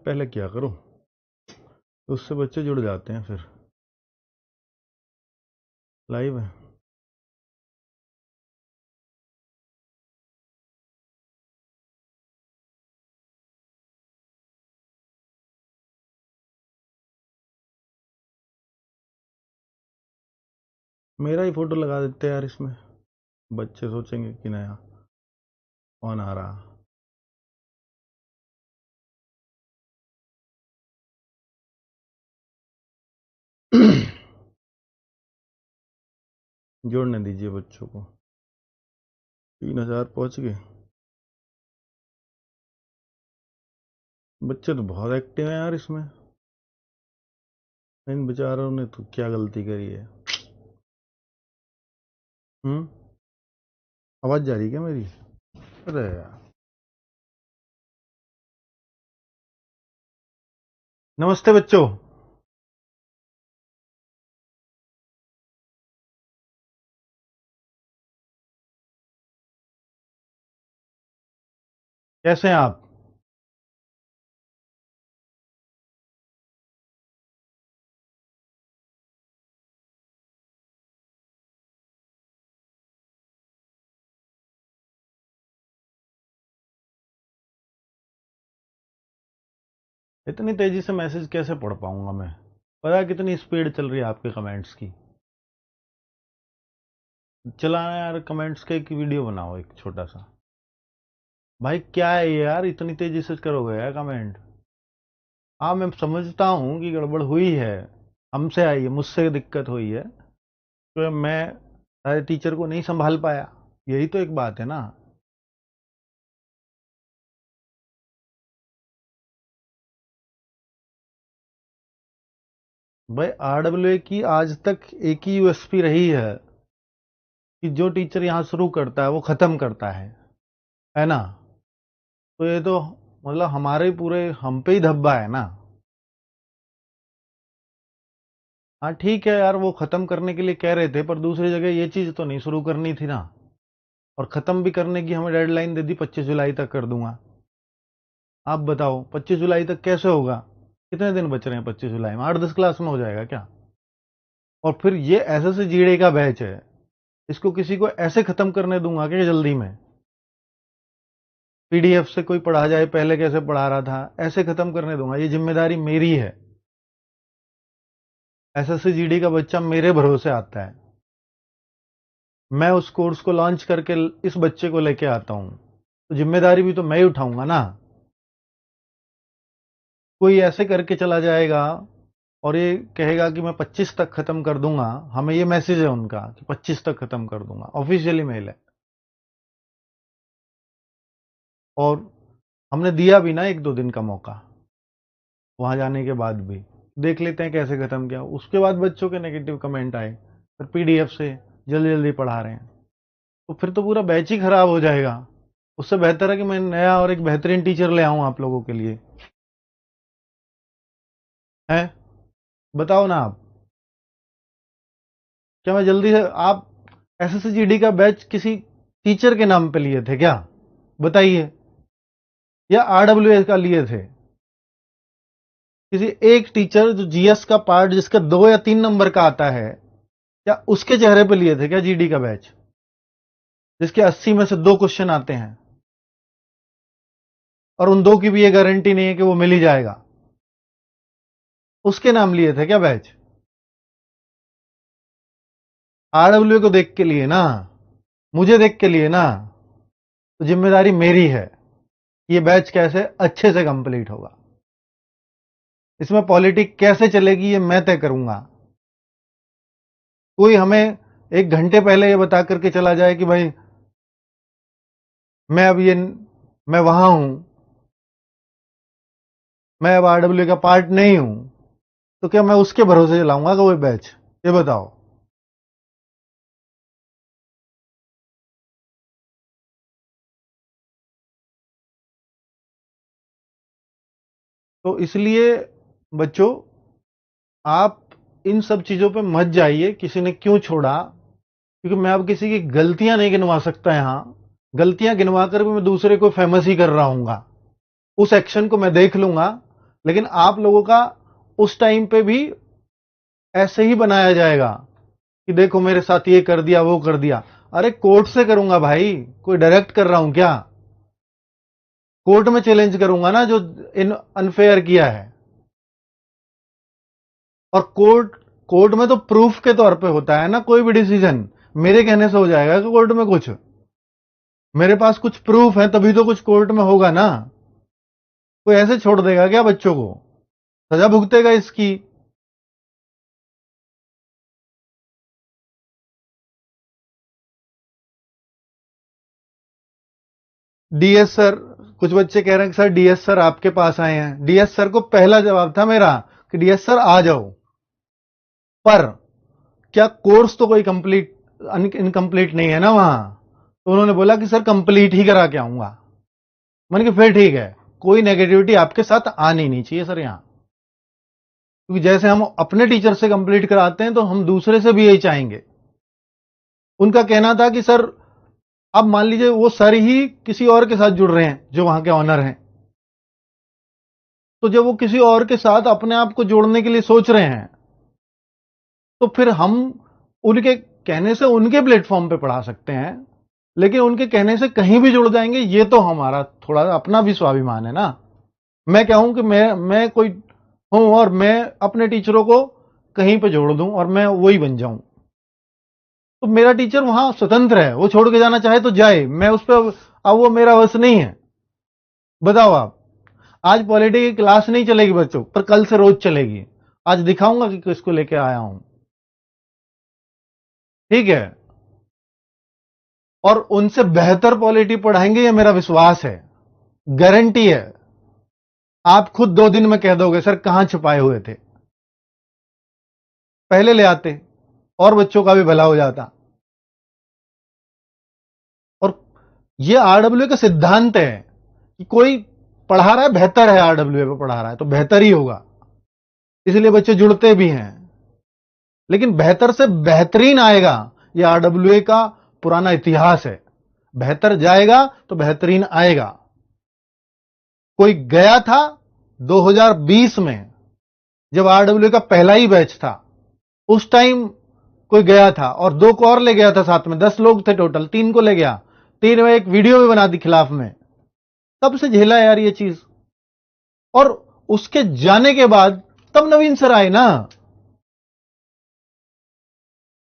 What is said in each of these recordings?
पहले क्या करो, तो उससे बच्चे जुड़ जाते हैं। फिर लाइव है। मेरा ही फोटो लगा देते यार इसमें, बच्चे सोचेंगे कि नया कौन आ रहा। जोड़ने दीजिए बच्चों को। 3000 पहुंच गए। बच्चे तो बहुत एक्टिव हैं यार इसमें। इन बेचारों ने तो क्या गलती करी है। आवाज जा रही है क्या मेरी? अरे यार। नमस्ते बच्चों। कैसे हैं आप? इतनी तेजी से मैसेज कैसे पढ़ पाऊंगा मैं? पता है कितनी स्पीड चल रही है आपके कमेंट्स की? चलाना यार, कमेंट्स का एक वीडियो बनाओ, एक छोटा सा। भाई क्या है ये यार, इतनी तेजी से करोगे यार कमेंट? हाँ मैं समझता हूँ कि गड़बड़ हुई है, हमसे आई है, मुझसे दिक्कत हुई है, तो मैं सारे टीचर को नहीं संभाल पाया, यही तो एक बात है ना। भाई आरडब्ल्यूए की आज तक एक ही यूएसपी रही है कि जो टीचर यहाँ शुरू करता है वो खत्म करता है ना? तो ये तो मतलब हमारे पूरे हम पे ही धब्बा है ना। हाँ ठीक है यार, वो खत्म करने के लिए कह रहे थे, पर दूसरी जगह ये चीज तो नहीं शुरू करनी थी ना। और खत्म भी करने की हमें डेडलाइन दे दी, 25 जुलाई तक कर दूंगा। आप बताओ 25 जुलाई तक कैसे होगा? कितने दिन बच रहे हैं 25 जुलाई में? 8-10 क्लास में हो जाएगा क्या? और फिर ये एसएससी जीडी का बैच है, इसको किसी को ऐसे खत्म करने दूंगा कि जल्दी में पीडीएफ से कोई पढ़ा जाए, पहले कैसे पढ़ा रहा था ऐसे खत्म करने दूंगा? ये जिम्मेदारी मेरी है। एसएससी जीडी का बच्चा मेरे भरोसे आता है, मैं उस कोर्स को लॉन्च करके इस बच्चे को लेके आता हूं, तो जिम्मेदारी भी तो मैं ही उठाऊंगा ना। कोई ऐसे करके चला जाएगा और ये कहेगा कि मैं 25 तक खत्म कर दूंगा, हमें ये मैसेज है उनका कि 25 तक खत्म कर दूंगा, ऑफिशियली मेल है। और हमने दिया भी ना 1-2 दिन का मौका, वहां जाने के बाद भी देख लेते हैं कैसे खत्म किया। उसके बाद बच्चों के नेगेटिव कमेंट आए, फिर पीडीएफ से जल्दी जल्दी पढ़ा रहे हैं, तो फिर तो पूरा बैच ही खराब हो जाएगा। उससे बेहतर है कि मैं नया और एक बेहतरीन टीचर ले आऊं आप लोगों के लिए। है, बताओ ना आप। क्या मैं जल्दी से, आप एसएससीजीडी का बैच किसी टीचर के नाम पे लिए थे क्या? बताइए। या आरडब्ल्यूएस का लिए थे? किसी एक टीचर जो जीएस का पार्ट जिसका 2 या 3 नंबर का आता है, क्या उसके चेहरे पे लिए थे क्या जीडी का बैच, जिसके 80 में से 2 क्वेश्चन आते हैं और उन 2 की भी ये गारंटी नहीं है कि वो मिल ही जाएगा? उसके नाम लिए थे क्या बैच? आरडब्ल्यू को देख के लिए ना, मुझे देख के लिए ना। तो जिम्मेदारी मेरी है, ये बैच कैसे अच्छे से कंप्लीट होगा, इसमें पॉलिटिक्स कैसे चलेगी, ये मैं तय करूंगा। कोई हमें 1 घंटे पहले ये बता करके चला जाए कि भाई मैं अब ये मैं वहां हूं, मैं अब आरडब्ल्यू का पार्ट नहीं हूं, तो क्या मैं उसके भरोसे चलाऊंगा कोई बैच? ये बताओ। तो इसलिए बच्चों, आप इन सब चीजों पे मत जाइए, किसी ने क्यों छोड़ा, क्योंकि मैं अब किसी की गलतियां नहीं गिनवा सकता यहां। गलतियां गिनवा कर भी मैं दूसरे को फेमस ही कर रहा हूंगा। उस एक्शन को मैं देख लूंगा, लेकिन आप लोगों का उस टाइम पे भी ऐसे ही बनाया जाएगा कि देखो मेरे साथ ये कर दिया वो कर दिया। अरे कोर्ट से करूंगा भाई, कोई डायरेक्ट कर रहा हूं क्या? कोर्ट में चैलेंज करूंगा ना जो इन अनफेयर किया है। और कोर्ट में तो प्रूफ के तौर पे होता है ना कोई भी डिसीजन। मेरे कहने से हो जाएगा कि कोर्ट में कुछ, मेरे पास कुछ प्रूफ है तभी तो कुछ कोर्ट में होगा ना। कोई ऐसे छोड़ देगा क्या बच्चों को? सजा भुगतेगा इसकी। डीएस सर, कुछ बच्चे कह रहे हैं कि सर डीएस सर आपके पास आए हैं। डीएस सर को पहला जवाब था मेरा कि डीएस सर आ जाओ, पर क्या कोर्स तो कोई कंप्लीट इनकम्प्लीट नहीं है ना वहां। तो उन्होंने बोला कि सर कंप्लीट ही करा के आऊंगा। मैंने कहा फिर ठीक है, कोई नेगेटिविटी आपके साथ आनी नहीं चाहिए सर यहां। क्योंकि जैसे हम अपने टीचर से कंप्लीट कराते हैं तो हम दूसरे से भी यही चाहेंगे। उनका कहना था कि सर अब मान लीजिए वो सर ही किसी और के साथ जुड़ रहे हैं जो वहां के ऑनर हैं, तो जब वो किसी और के साथ अपने आप को जोड़ने के लिए सोच रहे हैं तो फिर हम उनके कहने से उनके प्लेटफॉर्म पे पढ़ा सकते हैं, लेकिन उनके कहने से कहीं भी जुड़ जाएंगे ये तो हमारा थोड़ा अपना भी स्वाभिमान है ना। मैं कहूं कि मैं कोई हूं और मैं अपने टीचरों को कहीं पे जोड़ दूं और मैं वही बन जाऊं, तो मेरा टीचर वहां स्वतंत्र है, वो छोड़ के जाना चाहे तो जाए, मैं उस पर अब वो मेरा वश नहीं है। बताओ आप, आज पॉलिटी की क्लास नहीं चलेगी बच्चों पर कल से रोज चलेगी। आज दिखाऊंगा कि किसको लेके आया हूं। ठीक है, और उनसे बेहतर पॉलिटी पढ़ाएंगे ये मेरा विश्वास है, गारंटी है। आप खुद 2 दिन में कह दोगे सर कहां छुपाए हुए थे, पहले ले आते और बच्चों का भी भला हो जाता। और ये आरडब्ल्यू का सिद्धांत है कि कोई पढ़ा रहा है, बेहतर है, आरडब्ल्यू पे पढ़ा रहा है तो बेहतर ही होगा, इसलिए बच्चे जुड़ते भी हैं। लेकिन बेहतर से बेहतरीन आएगा, ये आरडब्ल्यू का पुराना इतिहास है। बेहतर जाएगा तो बेहतरीन आएगा। कोई गया था 2020 में जब आरडब्ल्यू का पहला ही बैच था, उस टाइम कोई गया था और 2 को और ले गया था साथ में, 10 लोग थे टोटल, 3 को ले गया, 3 में एक वीडियो भी बना दी खिलाफ में। तब से झेला यार ये चीज। और उसके जाने के बाद तब नवीन सर आए ना,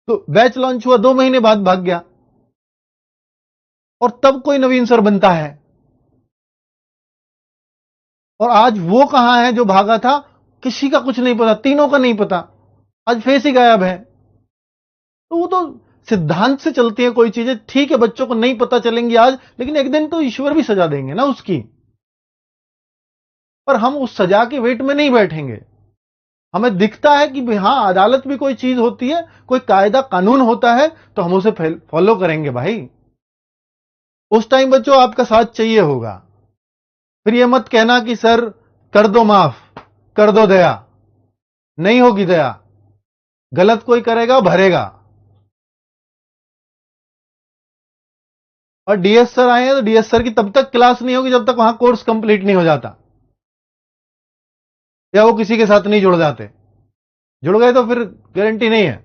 तो बैच लॉन्च हुआ 2 महीने बाद भाग गया और तब कोई नवीन सर बनता है। और आज वो कहां है जो भागा था, किसी का कुछ नहीं पता, तीनों का नहीं पता, आज फेस ही गायब है। तो वो तो सिद्धांत से चलती है कोई चीजें, ठीक है बच्चों को नहीं पता चलेंगी आज, लेकिन एक दिन तो ईश्वर भी सजा देंगे ना उसकी। पर हम उस सजा के वेट में नहीं बैठेंगे। हमें दिखता है कि हां अदालत भी कोई चीज होती है, कोई कायदा कानून होता है, तो हम उसे फॉलो करेंगे भाई। उस टाइम बच्चों आपका साथ चाहिए होगा। फिर यह मत कहना कि सर कर दो माफ, कर दो दया, नहीं होगी दया। गलत कोई करेगा भरेगा। और डीएस सर आए हैं तो डीएस सर की तब तक क्लास नहीं होगी जब तक वहां कोर्स कंप्लीट नहीं हो जाता, या वो किसी के साथ नहीं जुड़ जाते। जुड़ गए तो फिर गारंटी नहीं है।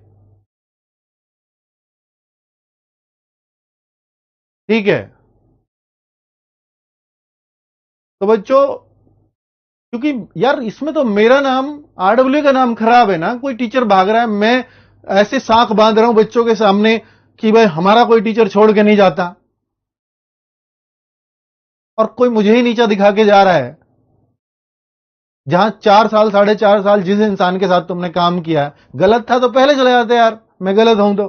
ठीक है, तो बच्चों क्योंकि यार इसमें तो मेरा नाम, आरडब्ल्यू का नाम खराब है ना। कोई टीचर भाग रहा है, मैं ऐसे साख बांध रहा हूं बच्चों के सामने कि भाई हमारा कोई टीचर छोड़ के नहीं जाता, और कोई मुझे ही नीचा दिखा के जा रहा है। जहां 4 साल 4.5 साल जिस इंसान के साथ तुमने काम किया है, गलत था तो पहले चले जाते यार, मैं गलत हूं तो।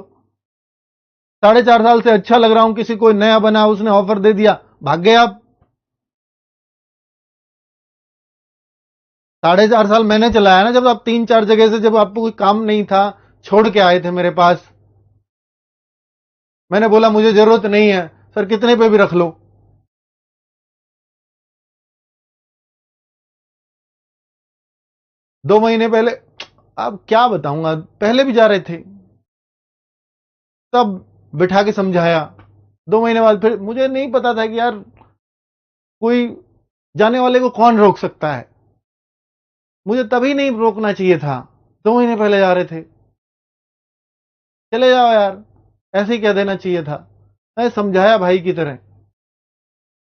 4.5 साल से अच्छा लग रहा हूं, किसी कोई नया बना उसने ऑफर दे दिया, भाग गए आप। 4.5 साल मैंने चलाया ना, जब आप 3-4 जगह से, जब आपको कोई काम नहीं था छोड़ के आए थे मेरे पास, मैंने बोला मुझे जरूरत नहीं है सर, कितने पे भी रख लो। 2 महीने पहले, अब क्या बताऊंगा, पहले भी जा रहे थे तब बिठा के समझाया। 2 महीने बाद फिर मुझे नहीं पता था कि यार कोई जाने वाले को कौन रोक सकता है। मुझे तभी नहीं रोकना चाहिए था, 2 महीने पहले जा रहे थे। चले जाओ यार, ऐसे ही कह देना चाहिए था। मैं समझाया भाई की तरह,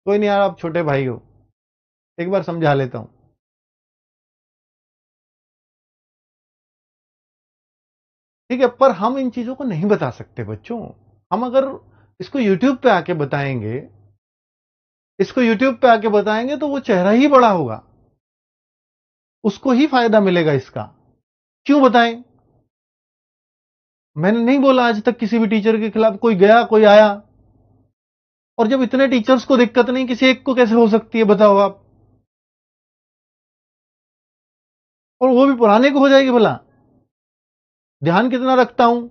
कोई नहीं यार, आप छोटे भाई हो, एक बार समझा लेता हूं। ठीक है, पर हम इन चीजों को नहीं बता सकते बच्चों। हम अगर इसको यूट्यूब पे आके बताएंगे, इसको यूट्यूब पे आके बताएंगे तो वो चेहरा ही बड़ा होगा, उसको ही फायदा मिलेगा इसका। क्यों बताएं? मैंने नहीं बोला आज तक किसी भी टीचर के खिलाफ, कोई गया कोई आया। और जब इतने टीचर्स को दिक्कत नहीं, किसी एक को कैसे हो सकती है बताओ आप? और वो भी पुराने को हो जाएगी भला? ध्यान कितना रखता हूं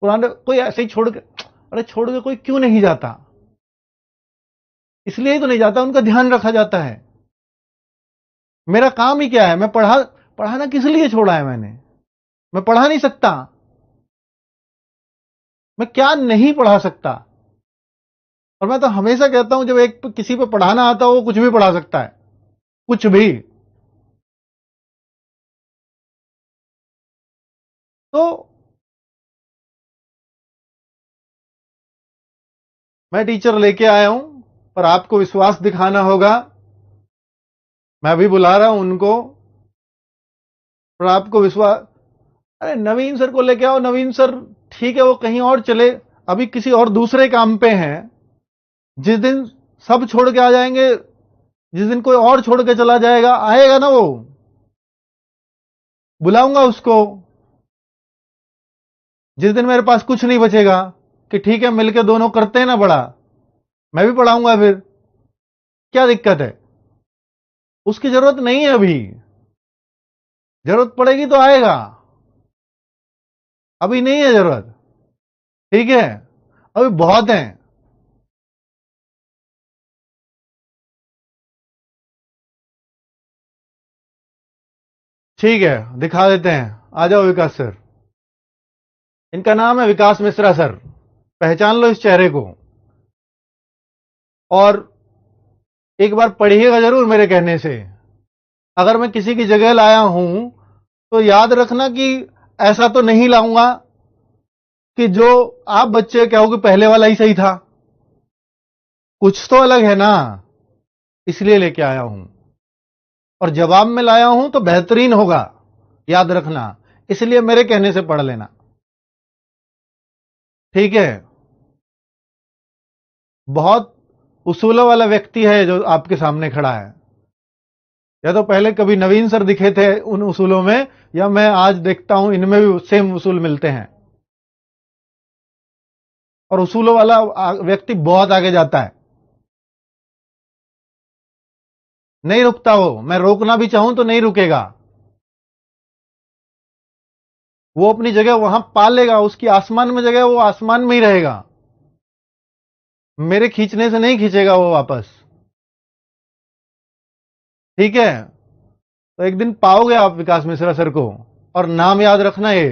पुराने, कोई ऐसे ही छोड़ के, अरे छोड़ के कोई क्यों नहीं जाता? इसलिए ही तो नहीं जाता, उनका ध्यान रखा जाता है। मेरा काम ही क्या है? मैं पढ़ाना किस लिए छोड़ा है मैंने? मैं पढ़ा नहीं सकता? मैं क्या नहीं पढ़ा सकता? और मैं तो हमेशा कहता हूं, जब एक किसी पे पढ़ाना आता हो, वो कुछ भी पढ़ा सकता है, कुछ भी। तो मैं टीचर लेके आया हूं, पर आपको विश्वास दिखाना होगा। मैं अभी बुला रहा हूं उनको, पर आपको विश्वास, अरे नवीन सर को लेके आओ। नवीन सर ठीक है, वो कहीं और चले, अभी किसी और दूसरे काम पे हैं। जिस दिन सब छोड़ के आ जाएंगे, जिस दिन कोई और छोड़ के चला जाएगा, आएगा ना वो, बुलाऊंगा उसको। जिस दिन मेरे पास कुछ नहीं बचेगा कि ठीक है मिलके दोनों करते हैं ना बड़ा, मैं भी पढ़ाऊंगा फिर। क्या दिक्कत है? उसकी जरूरत नहीं है अभी, जरूरत पड़ेगी तो आएगा, अभी नहीं है जरूरत। ठीक है, अभी बहुत है। ठीक है, दिखा देते हैं। आ जाओ विकास सर। इनका नाम है विकास मिश्रा सर, पहचान लो इस चेहरे को। और एक बार पढ़िएगा जरूर मेरे कहने से। अगर मैं किसी की जगह लाया हूं तो याद रखना कि ऐसा तो नहीं लाऊंगा कि जो आप बच्चे कहोगे पहले वाला ही सही था। कुछ तो अलग है ना, इसलिए लेके आया हूं। और जवाब में लाया हूं तो बेहतरीन होगा, याद रखना। इसलिए मेरे कहने से पढ़ लेना, ठीक है? बहुत उसूलों वाला व्यक्ति है जो आपके सामने खड़ा है। या तो पहले कभी नवीन सर दिखे थे उन उसूलों में, या मैं आज देखता हूं इनमें भी सेम उसूल मिलते हैं। और उसूलों वाला व्यक्ति बहुत आगे जाता है, नहीं रुकता वो। मैं रोकना भी चाहूं तो नहीं रुकेगा, वो अपनी जगह वहां पा लेगा। उसकी आसमान में जगह, वो आसमान में ही रहेगा, मेरे खींचने से नहीं खींचेगा वो वापस। ठीक है, तो एक दिन पाओगे आप विकास मिश्रा सर को, और नाम याद रखना ये,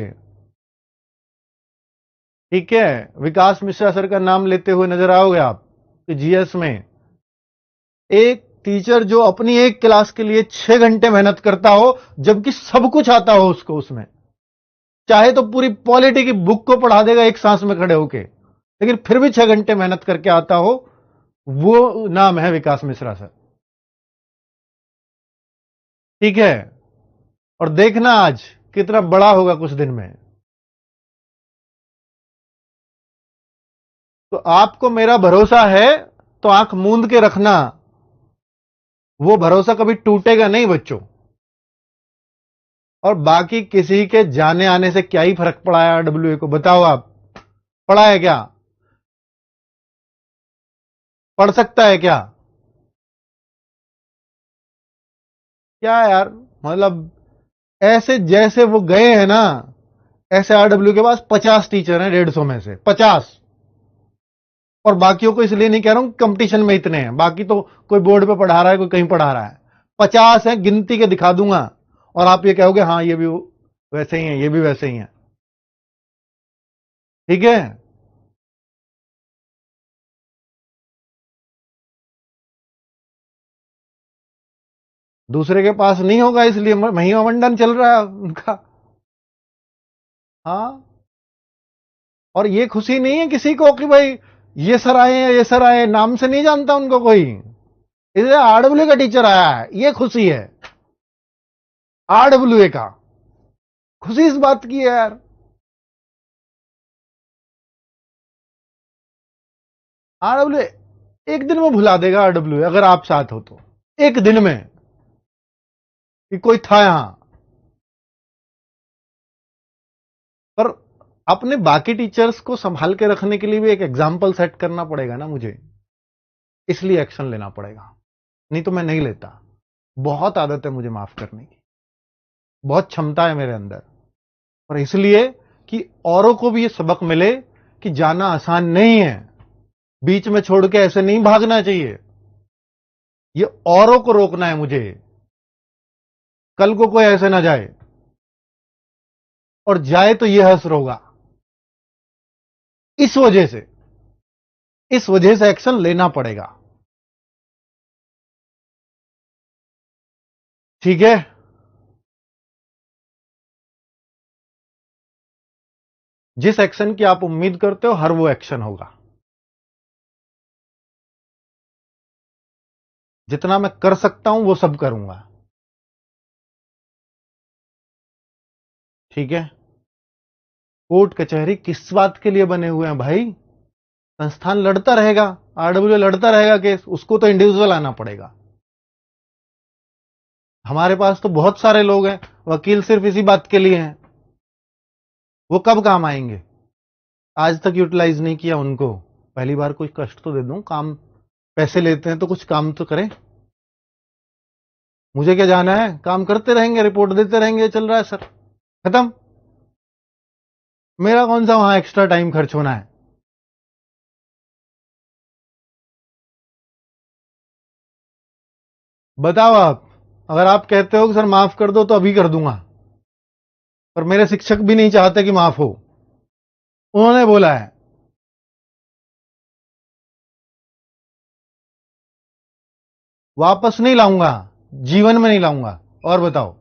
ठीक है? विकास मिश्रा सर का नाम लेते हुए नजर आओगे आप कि जीएस में एक टीचर जो अपनी एक क्लास के लिए 6 घंटे मेहनत करता हो, जबकि सब कुछ आता हो उसको उसमें। चाहे तो पूरी पॉलिटी की बुक को पढ़ा देगा एक सांस में खड़े होके, लेकिन फिर भी 6 घंटे मेहनत करके आता हो, वो नाम है विकास मिश्रा सर। ठीक है? और देखना आज कितना बड़ा होगा कुछ दिन में। तो आपको मेरा भरोसा है, तो आंख मूंद के रखना, वो भरोसा कभी टूटेगा नहीं बच्चों। और बाकी किसी के जाने आने से क्या ही फर्क पड़ा है आरडब्ल्यूए को, बताओ आप? पड़ा है क्या? पढ़ सकता है क्या? क्या यार, मतलब ऐसे जैसे वो गए हैं ना, ऐसे आरडब्ल्यू के पास 50 टीचर हैं, 150 में से 50। और बाकियों को इसलिए नहीं कह रहा हूं कंपटीशन में इतने हैं, बाकी तो कोई बोर्ड पे पढ़ा रहा है, कोई कहीं पढ़ा रहा है। 50 है, गिनती के दिखा दूंगा, और आप ये कहोगे हाँ ये भी वैसे ही है, ये भी वैसे ही है। ठीक है? दूसरे के पास नहीं होगा, इसलिए महिमा मंडन चल रहा है उनका। हाँ, और ये खुशी नहीं है किसी को कि भाई ये सर आए हैं, ये सर आए, नाम से नहीं जानता उनको कोई, इसलिए आरडब्ल्यू का टीचर आया है, ये खुशी है। आरडब्ल्यू का खुशी इस बात की है यार। आरडब्ल्यू एक दिन में भुला देगा, आरडब्ल्यू अगर आप साथ हो तो, एक दिन में कि कोई था यहां। पर अपने बाकी टीचर्स को संभाल के रखने के लिए भी एक एग्जाम्पल सेट करना पड़ेगा ना मुझे, इसलिए एक्शन लेना पड़ेगा, नहीं तो मैं नहीं लेता। बहुत आदत है मुझे माफ करने की, बहुत क्षमता है मेरे अंदर, और इसलिए कि औरों को भी ये सबक मिले कि जाना आसान नहीं है, बीच में छोड़ के ऐसे नहीं भागना चाहिए। ये औरों को रोकना है मुझे, कल को कोई ऐसे ना जाए, और जाए तो ये हंस होगा। इस वजह से एक्शन लेना पड़ेगा। ठीक है, जिस एक्शन की आप उम्मीद करते हो हर वो एक्शन होगा। जितना मैं कर सकता हूं वो सब करूंगा। ठीक है, कोर्ट कचहरी किस बात के लिए बने हुए हैं भाई? संस्थान लड़ता रहेगा, आरडब्ल्यू लड़ता रहेगा केस, उसको तो इंडिविजुअल आना पड़ेगा। हमारे पास तो बहुत सारे लोग हैं, वकील सिर्फ इसी बात के लिए हैं, वो कब काम आएंगे? आज तक यूटिलाइज नहीं किया उनको, पहली बार कुछ कष्ट तो दे दूं, काम पैसे लेते हैं तो कुछ काम तो करें। मुझे क्या जाना है, काम करते रहेंगे, रिपोर्ट देते रहेंगे, चल रहा है सर, खत्म। मेरा कौन सा वहां एक्स्ट्रा टाइम खर्च होना है? बताओ आप, अगर आप कहते हो कि सर माफ कर दो तो अभी कर दूंगा, पर मेरे शिक्षक भी नहीं चाहते कि माफ हो, उन्होंने बोला है। वापस नहीं लाऊंगा, जीवन में नहीं लाऊंगा। और बताओ,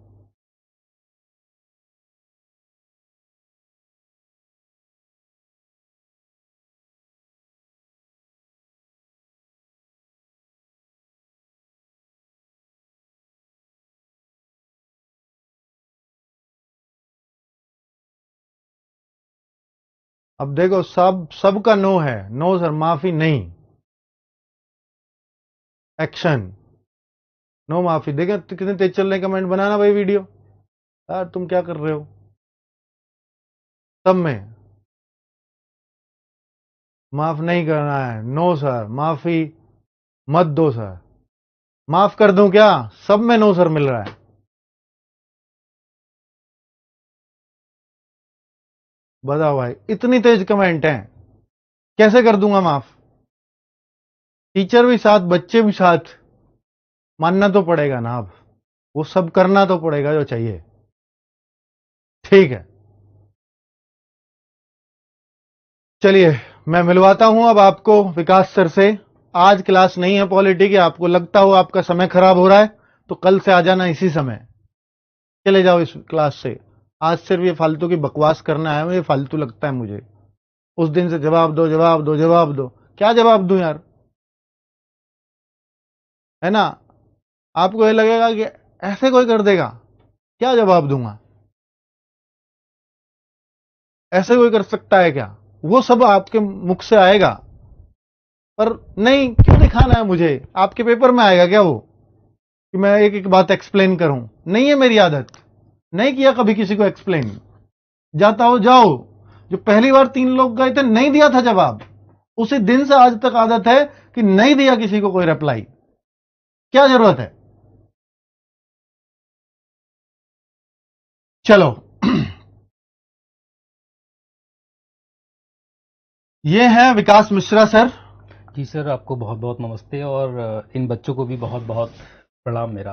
अब देखो सबका नो है, नो सर माफी नहीं, एक्शन, नो माफी। देखें कितने तेज चल रहे कमेंट, बनाना भाई वीडियो, यार तुम क्या कर रहे हो? सब में माफ नहीं करना है, नो सर माफी मत दो सर, माफ कर दूं क्या? सब में नो सर मिल रहा है। बताओ भाई, इतनी तेज कमेंट है, कैसे कर दूंगा माफ? टीचर भी साथ, बच्चे भी साथ, मानना तो पड़ेगा ना, अब वो सब करना तो पड़ेगा जो चाहिए। ठीक है, चलिए मैं मिलवाता हूं अब आपको विकास सर से। आज क्लास नहीं है पॉलिटी की, आपको लगता हो आपका समय खराब हो रहा है तो कल से आ जाना इसी समय, चले जाओ इस क्लास से। आज सिर्फ ये फालतू की बकवास करना है, ये फालतू लगता है मुझे। उस दिन से जवाब दो जवाब दो जवाब दो, क्या जवाब दूं यार? है ना? आपको ये लगेगा कि ऐसे कोई कर देगा, क्या जवाब दूंगा? ऐसे कोई कर सकता है क्या? वो सब आपके मुख से आएगा, पर नहीं, क्यों दिखाना है मुझे? आपके पेपर में आएगा क्या वो, कि मैं एक एक बात एक्सप्लेन करूं? नहीं है मेरी आदत, नहीं किया कभी किसी को एक्सप्लेन। जाता हो जाओ, जो पहली बार 3 लोग गए थे नहीं दिया था जवाब, उसी दिन से आज तक आदत है कि नहीं दिया किसी को कोई रिप्लाई, क्या जरूरत है? चलो ये है विकास मिश्रा सर। जी सर, आपको बहुत बहुत नमस्ते, और इन बच्चों को भी बहुत बहुत प्रणाम मेरा।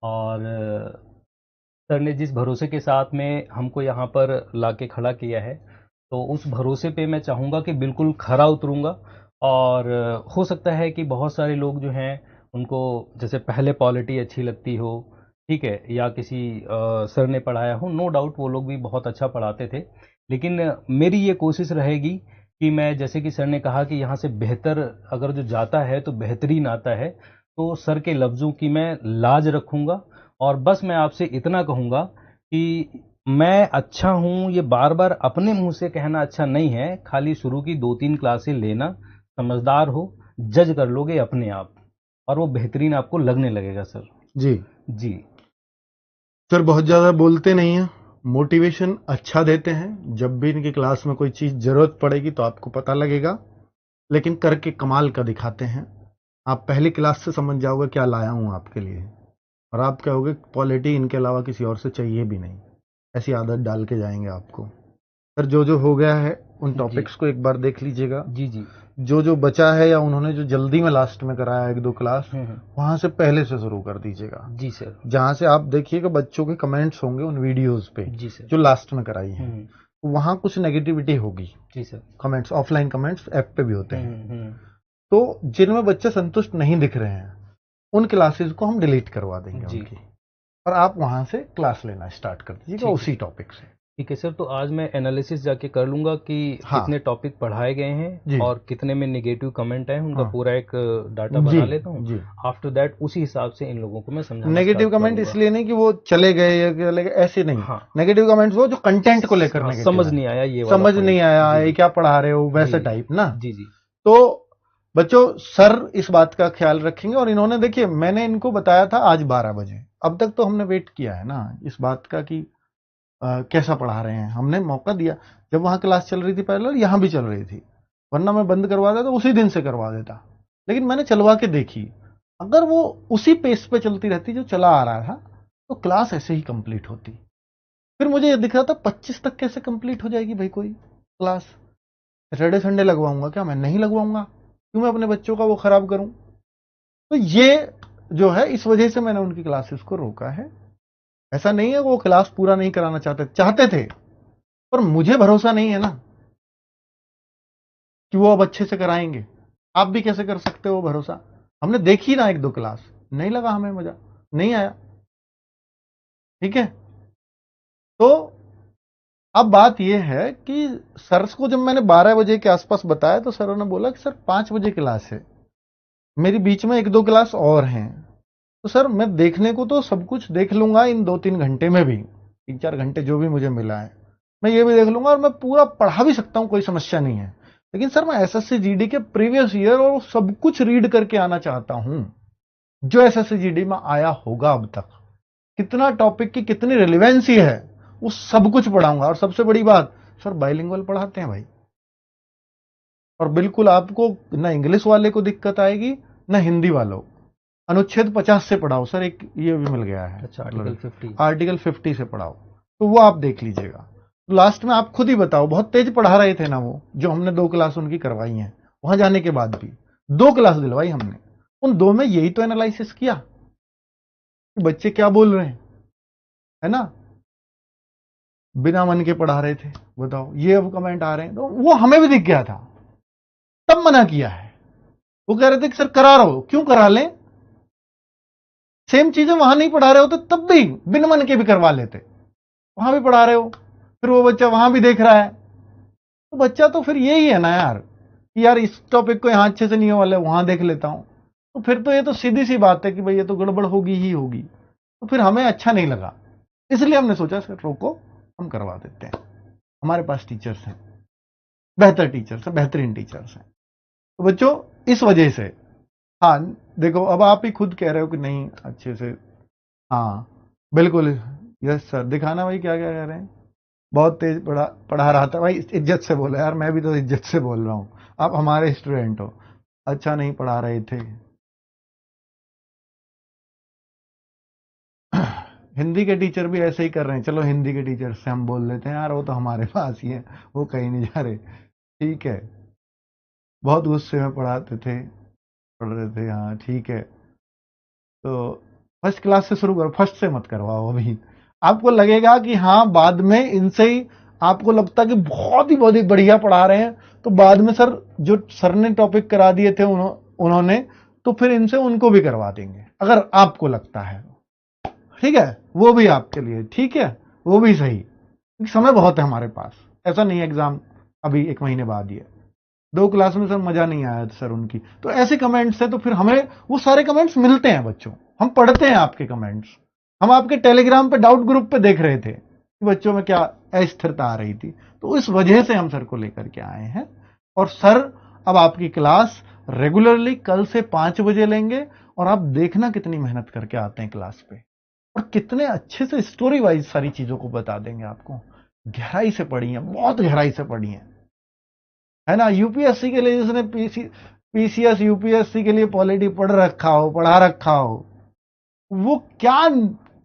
और सर ने जिस भरोसे के साथ में हमको यहाँ पर लाके खड़ा किया है, तो उस भरोसे पे मैं चाहूँगा कि बिल्कुल खरा उतरूँगा। और हो सकता है कि बहुत सारे लोग जो हैं उनको जैसे पहले पॉलिटी अच्छी लगती हो, ठीक है, या किसी सर ने पढ़ाया हो, नो डाउट वो लोग भी बहुत अच्छा पढ़ाते थे। लेकिन मेरी ये कोशिश रहेगी कि मैं, जैसे कि सर ने कहा कि यहाँ से बेहतर अगर जो जाता है तो बेहतरीन आता है, तो सर के लफ्ज़ों की मैं लाज रखूँगा। और बस मैं आपसे इतना कहूँगा कि मैं अच्छा हूँ ये बार बार अपने मुंह से कहना अच्छा नहीं है, खाली शुरू की 2-3 क्लासें लेना, समझदार हो, जज कर लोगे अपने आप, और वो बेहतरीन आपको लगने लगेगा सर। जी जी। सर, बहुत ज़्यादा बोलते नहीं हैं, मोटिवेशन अच्छा देते हैं। जब भी इनकी क्लास में कोई चीज़ ज़रूरत पड़ेगी तो आपको पता लगेगा, लेकिन करके कमाल का दिखाते हैं। आप पहली क्लास से समझ जाओगे क्या लाया हूँ आपके लिए, और आप कहोगे पॉलिटी इनके अलावा किसी और से चाहिए भी नहीं। ऐसी आदत डाल के जाएंगे आपको। सर, जो जो हो गया है उन जी टॉपिक्स को एक बार देख लीजिएगा। जी जी। जो जो बचा है या उन्होंने जो जल्दी में लास्ट में कराया 1-2 क्लास, हम्म। वहां से पहले से शुरू कर दीजिएगा। जी सर। जहां से आप देखिएगा बच्चों के कमेंट्स होंगे उन वीडियोस पे जी सर। जो लास्ट में कराई हैं, हम्म। तो वहां कुछ नेगेटिविटी होगी। जी sir. Comments, offline comments app पे भी होते हैं, हम्म। तो जिनमें बच्चे संतुष्ट नहीं दिख रहे हैं उन क्लासेस को हम डिलीट करवा देंगे जी। उनकी, और आप वहां से क्लास लेना स्टार्ट कर दीजिएगा ठीक उसी टॉपिक से। ठीक है सर, तो आज मैं एनालिसिस जाके कर लूंगा कि हाँ कितने टॉपिक पढ़ाए गए हैं जी, और कितने में नेगेटिव कमेंट है, उनका हाँ पूरा एक डाटा जी बना लेता हूँ। जी। आफ्टर दैट उसी हिसाब से इन लोगों को मैं समझाना नेगेटिव स्टार्ट कमेंट करूंगा। इसलिए नहीं कि वो चले गए या चले गए, ऐसे नहीं। हाँ नेगेटिव कमेंट्स वो जो कंटेंट को लेकर हाँ, नेगेटिव समझ है, नहीं आया ये वाला समझ नहीं पॉइंट। आया, जी ये क्या पढ़ा रहे हो, वैसे जी टाइप ना। जी जी। तो बच्चों, सर इस बात का ख्याल रखेंगे। और इन्होंने, देखिए, मैंने इनको बताया था आज 12 बजे, अब तक तो हमने वेट किया है ना इस बात का कि कैसा पढ़ा रहे हैं। हमने मौका दिया, जब वहां क्लास चल रही थी पैरेलल, यहां भी चल रही थी, वरना मैं बंद करवा देता तो उसी दिन से करवा देता। लेकिन मैंने चलवा के देखी, अगर वो उसी पेस पे चलती रहती जो चला आ रहा था तो क्लास ऐसे ही कंप्लीट होती। फिर मुझे ये दिख रहा था 25 तक कैसे कंप्लीट हो जाएगी भाई कोई क्लास। सैटरडे संडे लगवाऊंगा क्या? मैं नहीं लगवाऊंगा, क्यों मैं अपने बच्चों का वो खराब करूं। तो ये जो है, इस वजह से मैंने उनकी क्लासेस को रोका है। ऐसा नहीं है वो क्लास पूरा नहीं कराना चाहते थे, पर मुझे भरोसा नहीं है ना कि वो अब अच्छे से कराएंगे। आप भी कैसे कर सकते हो भरोसा? हमने देखी ना 1-2 क्लास, नहीं लगा हमें, मजा नहीं आया। ठीक है, तो अब बात यह है कि सर को जब मैंने 12 बजे के आसपास बताया तो सर ने बोला कि सर 5 बजे क्लास है, मेरी बीच में 1-2 क्लास और हैं। तो सर, मैं देखने को तो सब कुछ देख लूंगा इन 2-3 घंटे में भी, 3-4 घंटे जो भी मुझे मिला है मैं ये भी देख लूंगा, और मैं पूरा पढ़ा भी सकता हूं, कोई समस्या नहीं है। लेकिन सर, मैं एसएससी जीडी के प्रीवियस ईयर और सब कुछ रीड करके आना चाहता हूं जो एसएससी जीडी में आया होगा अब तक, कितना टॉपिक की कितनी रिलेवेंसी है, वो सब कुछ पढ़ाऊंगा। और सबसे बड़ी बात, सर बाइलिंगुअल पढ़ाते हैं भाई, और बिल्कुल आपको ना इंग्लिश वाले को दिक्कत आएगी ना हिंदी वालों। अनुच्छेद 50 से पढ़ाओ सर, एक ये भी मिल गया है। अच्छा, आर्टिकल 50। आर्टिकल 50 से पढ़ाओ, तो वो आप देख लीजिएगा। लास्ट में आप खुद ही बताओ, बहुत तेज पढ़ा रहे थे ना वो, जो हमने 2 क्लास उनकी करवाई हैं, वहां जाने के बाद भी 2 क्लास दिलवाई हमने, उन 2 में यही तो एनालिसिस किया कि बच्चे क्या बोल रहे हैं, है ना। बिना मन के पढ़ा रहे थे, बताओ, ये अब कमेंट आ रहे हैं, तो वो हमें भी दिख गया था, तब मना किया है। वो कह रहे थे कि सर करा रहे हो, क्यों करा लें, सेम चीजें वहां नहीं पढ़ा रहे होते तब भी बिन मन के भी करवा लेते, वहां भी पढ़ा रहे हो, फिर वो बच्चा वहां भी देख रहा है, तो बच्चा तो फिर यही है ना यार, कि यार इस टॉपिक को यहां अच्छे से नहीं हो वाले, वहां देख लेता हूं। तो फिर तो ये तो सीधी सी बात है कि भाई ये तो गड़बड़ होगी ही होगी, तो फिर हमें अच्छा नहीं लगा, इसलिए हमने सोचा सर रोको, हम करवा देते हैं। हमारे पास टीचर्स हैं, बेहतर टीचर्स हैं, बेहतरीन टीचर्स हैं। तो बच्चों, इस वजह से, हाँ देखो, अब आप ही खुद कह रहे हो कि नहीं अच्छे से, हाँ बिल्कुल, यस सर, दिखाना भाई क्या क्या कह रहे हैं। बहुत तेज पढ़ा रहा था भाई, इज्जत से बोला यार, मैं भी तो इज्जत से बोल रहा हूँ, आप हमारे स्टूडेंट हो, अच्छा नहीं पढ़ा रहे थे। हिंदी के टीचर भी ऐसे ही कर रहे हैं, चलो हिंदी के टीचर से हम बोल लेते हैं यार, वो तो हमारे पास ही है, वो कहीं नहीं जा रहे। ठीक है, बहुत गुस्से में पढ़ाते थे, पढ़ रहे थे, हाँ ठीक है। तो फर्स्ट क्लास से शुरू करो, फर्स्ट से मत करवाओ अभी। आपको लगेगा कि हाँ बाद में इनसे ही, आपको लगता कि बहुत ही बढ़िया पढ़ा रहे हैं, तो बाद में सर जो सर ने टॉपिक करा दिए थे उन्होंने तो फिर इनसे उनको भी करवा देंगे अगर आपको लगता है। ठीक है, वो भी आपके लिए ठीक है, वो भी सही। समय बहुत है हमारे पास, ऐसा नहीं है एग्जाम अभी 1 महीने बाद ही है। 2 क्लास में सर मजा नहीं आया सर उनकी, तो ऐसे कमेंट्स है तो फिर हमें वो सारे कमेंट्स मिलते हैं बच्चों, हम पढ़ते हैं आपके कमेंट्स। हम आपके टेलीग्राम पे डाउट ग्रुप पे देख रहे थे कि बच्चों में क्या अस्थिरता आ रही थी, तो इस वजह से हम सर को लेकर के आए हैं। और सर अब आपकी क्लास रेगुलरली कल से 5 बजे लेंगे, और आप देखना कितनी मेहनत करके आते हैं क्लास पे, और कितने अच्छे से स्टोरी वाइज सारी चीजों को बता देंगे आपको। गहराई से पढ़ी है, बहुत गहराई से पढ़ी है ना। यूपीएससी के लिए जिसने पीसीएस यूपीएससी के लिए पॉलिटी पढ़ा रखा हो, वो क्या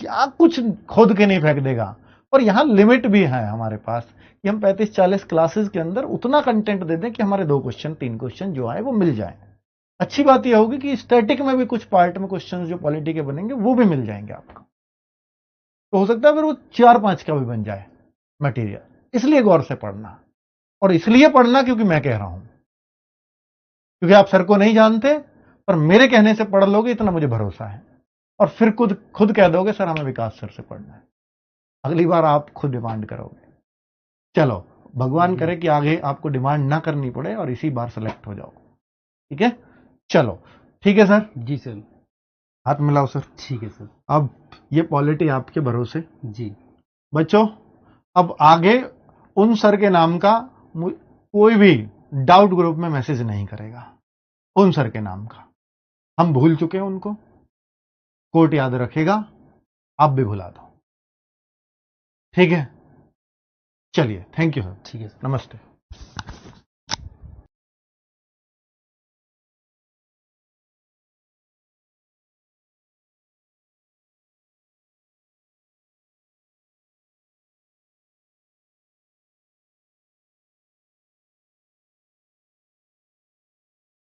क्या कुछ खोद के नहीं फेंक देगा। और यहां लिमिट भी है हमारे पास कि हम 35-40 क्लासेस के अंदर उतना कंटेंट दे दें कि हमारे 2 क्वेश्चन 3 क्वेश्चन जो आए वो मिल जाए। अच्छी बात यह होगी कि स्टैटिक में भी कुछ पार्ट में क्वेश्चन जो पॉलिटी के बनेंगे वो भी मिल जाएंगे आपको, तो हो सकता है फिर वो 4-5 का भी बन जाए मटेरियल। इसलिए गौर से पढ़ना, और इसलिए पढ़ना क्योंकि मैं कह रहा हूं, क्योंकि आप सर को नहीं जानते, पर मेरे कहने से पढ़ लोगे इतना मुझे भरोसा है, और फिर खुद कह दोगे सर हमें विकास सर से पढ़ना है। अगली बार आप खुद डिमांड करोगे। चलो, भगवान करे कि आगे आपको डिमांड ना करनी पड़े और इसी बार सेलेक्ट हो जाओ। ठीक है, चलो ठीक है सर। जी सर। हाथ मिलाओ सर। ठीक है सर। अब ये पॉलिटी आपके भरोसे। जी बच्चों, अब आगे उन सर के नाम का कोई भी डाउट ग्रुप में मैसेज नहीं करेगा। उन सर के नाम का हम भूल चुके हैं उनको, कोर्ट याद रखेगा, आप भी भुला दो। ठीक है, चलिए, थैंक यू सर। ठीक है सर। नमस्ते।